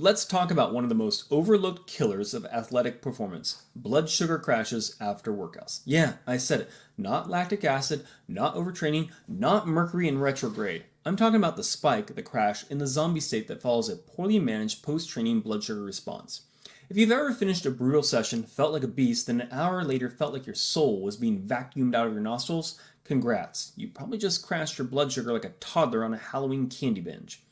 Let's talk about one of the most overlooked killers of athletic performance: blood sugar crashes after workouts. Yeah, I said it. Not lactic acid, not overtraining, not Mercury in retrograde. I'm talking about the spike, the crash, in the zombie state that follows a poorly managed post training blood sugar response. If you've ever finished a brutal session, felt like a beast, then an hour later felt like your soul was being vacuumed out of your nostrils, congrats. You probably just crashed your blood sugar like a toddler on a Halloween candy binge.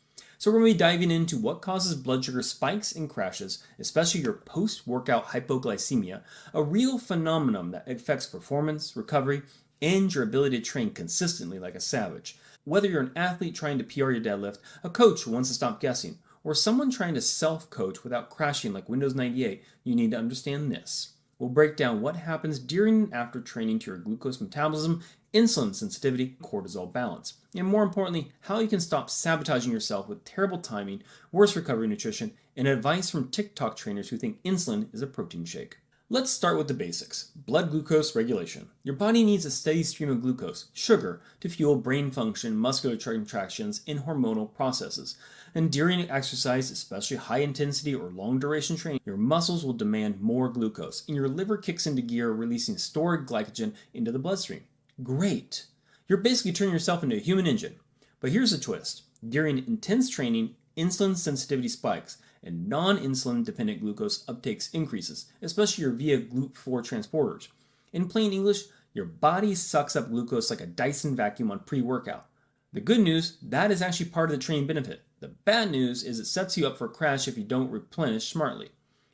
So we're going to be diving into what causes blood sugar spikes and crashes, especially your post-workout hypoglycemia, a real phenomenon that affects performance, recovery, and your ability to train consistently like a savage. Whether you're an athlete trying to PR your deadlift, a coach who wants to stop guessing, or someone trying to self-coach without crashing like Windows 98, you need to understand this. We'll break down what happens during and after training to your glucose metabolism, insulin sensitivity, cortisol balance, and more importantly, how you can stop sabotaging yourself with terrible timing, worse recovery nutrition, and advice from TikTok trainers who think insulin is a protein shake. Let's start with the basics. Blood glucose regulation. Your body needs a steady stream of glucose, sugar, to fuel brain function, muscular contractions, and hormonal processes. And during exercise, especially high intensity or long duration training, your muscles will demand more glucose, and your liver kicks into gear, releasing stored glycogen into the bloodstream. Great! You're basically turning yourself into a human engine. But here's a twist. During intense training, insulin sensitivity spikes, and non-insulin dependent glucose uptakes increases, especially your via GLUT4 transporters. In plain English, your body sucks up glucose like a Dyson vacuum on pre-workout. The good news, that is actually part of the training benefit. The bad news is it sets you up for a crash if you don't replenish smartly.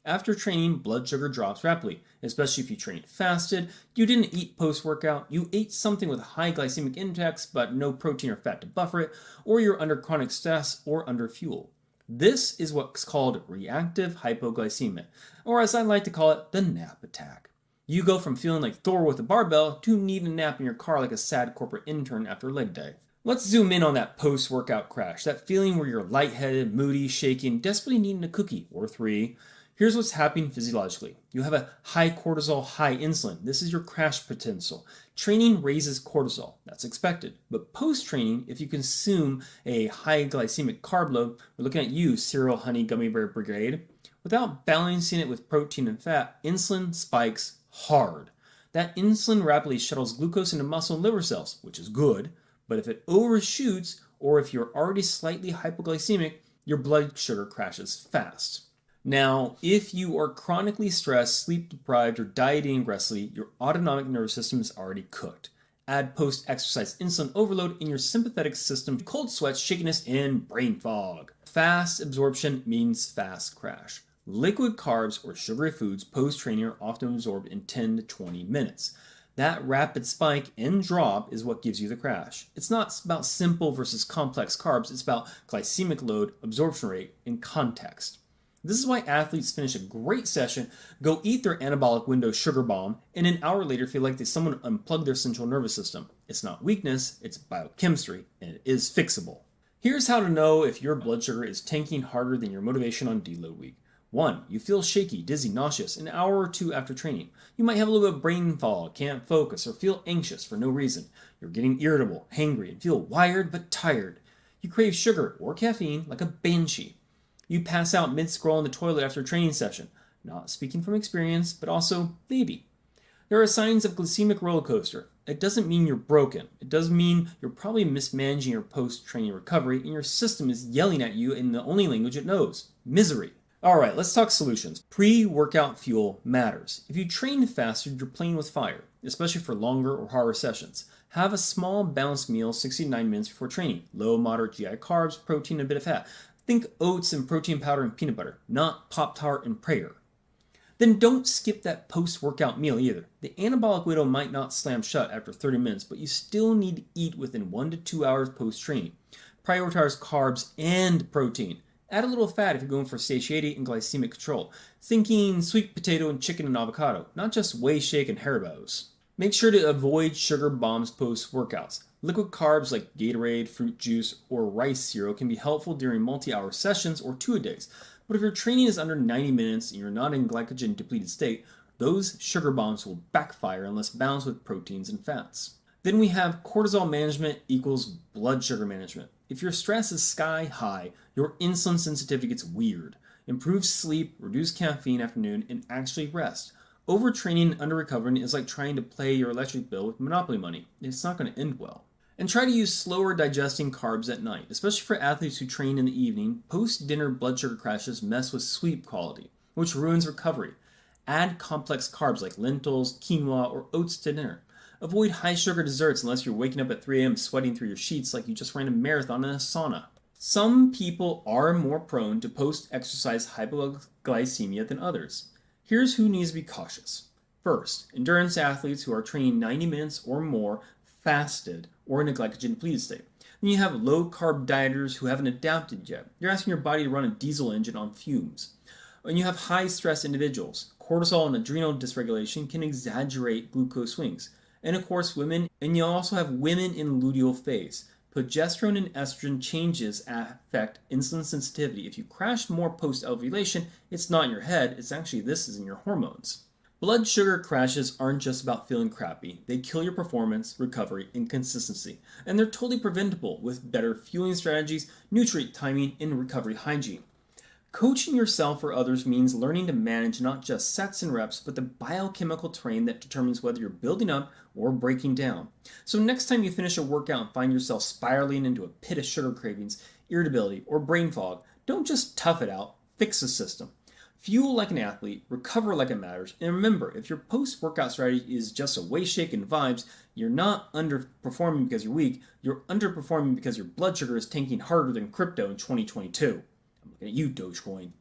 After training, blood sugar drops rapidly, especially if you trained fasted, you didn't eat post-workout, you ate something with high glycemic index but no protein or fat to buffer it, or you're under chronic stress or under fuel. This is what's called reactive hypoglycemia, or as I like to call it, the nap attack. You go from feeling like Thor with a barbell to needing a nap in your car like a sad corporate intern after leg day. Let's zoom in on that post-workout crash, that feeling where you're lightheaded, moody, shaking, desperately needing a cookie or three. Here's what's happening physiologically. You have a high cortisol, high insulin. This is your crash potential. Training raises cortisol. That's expected. But post-training, if you consume a high glycemic carb load, we're looking at you, cereal, honey, gummy bear brigade, without balancing it with protein and fat, insulin spikes hard. That insulin rapidly shuttles glucose into muscle and liver cells, which is good. But if it overshoots, or if you're already slightly hypoglycemic, your blood sugar crashes fast. Now, if you are chronically stressed, sleep deprived, or dieting aggressively, your autonomic nervous system is already cooked. Add post-exercise insulin overload in your sympathetic system, cold sweats, shakiness, and brain fog. Fast absorption means fast crash. Liquid carbs or sugary foods post-training are often absorbed in 10 to 20 minutes. That rapid spike and drop is what gives you the crash. It's not about simple versus complex carbs, it's about glycemic load, absorption rate, and context. This is why athletes finish a great session, go eat their anabolic window sugar bomb, and an hour later feel like someone unplugged their central nervous system. It's not weakness, it's biochemistry, and it is fixable. Here's how to know if your blood sugar is tanking harder than your motivation on deload week. 1. You feel shaky, dizzy, nauseous an hour or two after training. You might have a little bit of brain fog, can't focus, or feel anxious for no reason. You're getting irritable, hangry, and feel wired but tired. You crave sugar or caffeine like a banshee. You pass out mid-scroll in the toilet after a training session. Not speaking from experience, but also maybe. There are signs of glycemic roller coaster. It doesn't mean you're broken. It does mean you're probably mismanaging your post-training recovery and your system is yelling at you in the only language it knows: misery. Alright, let's talk solutions. Pre-workout fuel matters. If you train faster, you're playing with fire, especially for longer or harder sessions. Have a small balanced meal 69 minutes before training. Low, moderate GI carbs, protein, and a bit of fat. Think oats and protein powder and peanut butter, not Pop-Tart and prayer. Then don't skip that post-workout meal either. The anabolic window might not slam shut after 30 minutes, but you still need to eat within 1 to 2 hours post-training. Prioritize carbs and protein. Add a little fat if you're going for satiety and glycemic control. Thinking sweet potato and chicken and avocado, not just whey shake and Haribo's. Make sure to avoid sugar bombs post-workouts. Liquid carbs like Gatorade, fruit juice, or rice cereal can be helpful during multi-hour sessions or two-a-days. But if your training is under 90 minutes and you're not in glycogen depleted state, those sugar bombs will backfire unless balanced with proteins and fats. Then we have cortisol management equals blood sugar management. If your stress is sky high, your insulin sensitivity gets weird. Improve sleep, reduce caffeine afternoon, and actually rest. Overtraining and under-recovering is like trying to pay your electric bill with Monopoly money. It's not going to end well. And try to use slower digesting carbs at night, especially for athletes who train in the evening. Post-dinner blood sugar crashes mess with sleep quality, which ruins recovery. Add complex carbs like lentils, quinoa, or oats to dinner. Avoid high sugar desserts unless you're waking up at 3 a.m. sweating through your sheets like you just ran a marathon in a sauna. Some people are more prone to post-exercise hypoglycemia than others. Here's who needs to be cautious. First, endurance athletes who are training 90 minutes or more fasted or in a glycogen depleted state. Then you have low-carb dieters who haven't adapted yet. You're asking your body to run a diesel engine on fumes. And you have high-stress individuals. Cortisol and adrenal dysregulation can exaggerate glucose swings. And of course, women, and you also have women in luteal phase. Progesterone and estrogen changes affect insulin sensitivity. If you crash more post-ovulation, it's not in your head, this is in your hormones. Blood sugar crashes aren't just about feeling crappy. They kill your performance, recovery, and consistency. And they're totally preventable with better fueling strategies, nutrient timing, and recovery hygiene. Coaching yourself or others means learning to manage not just sets and reps, but the biochemical terrain that determines whether you're building up or breaking down. So next time you finish a workout and find yourself spiraling into a pit of sugar cravings, irritability, or brain fog, don't just tough it out, fix the system. Fuel like an athlete, recover like it matters, and remember, if your post-workout strategy is just a waist shake and vibes, you're not underperforming because you're weak, you're underperforming because your blood sugar is tanking harder than crypto in 2022. I'm looking at you, Dogecoin.